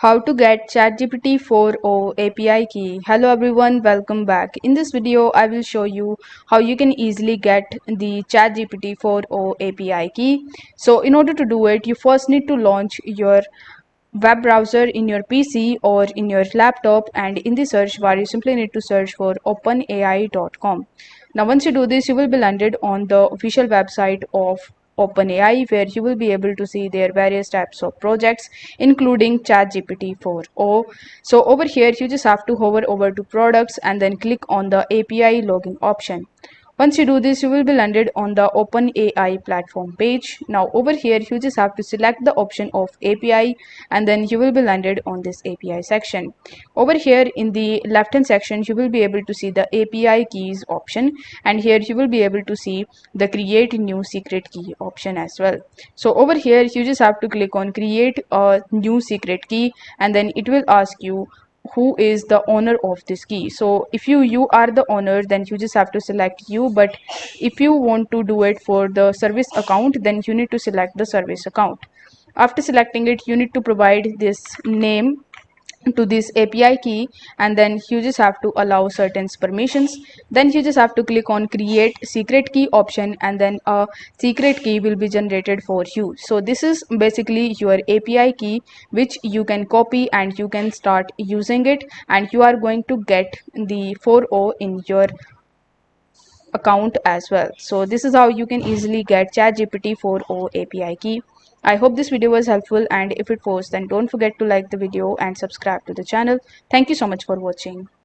How to get ChatGPT 4.0 API key. Hello everyone, welcome back. In this video, I will show you how you can easily get the ChatGPT 4.0 API key. So in order to do it, you first need to launch your web browser in your PC or in your laptop, and in the search bar you simply need to search for openai.com. Now once you do this, you will be landed on the official website of OpenAI, where you will be able to see their various types of projects including ChatGPT 4.0. So over here you just have to hover over to products and then click on the API login option. Once you do this, you will be landed on the OpenAI platform page. Now over here, you just have to select the option of API and then you will be landed on this API section. Over here in the left hand section, you will be able to see the API keys option, and here you will be able to see the create new secret key option as well. So over here, you just have to click on create a new secret key, and then it will ask you who is the owner of this key. So if you are the owner, then you just have to select you, but if you want to do it for the service account, then you need to select the service account. After selecting it, you need to provide this name to this API key, and then you just have to allow certain permissions. Then you just have to click on create secret key option, and then a secret key will be generated for you. So this is basically your API key, which you can copy and you can start using it, and you are going to get the 4.0 in your account as well. So this is how you can easily get ChatGPT 4.0 API key. I hope this video was helpful, and if it was, then don't forget to like the video and subscribe to the channel. Thank you so much for watching.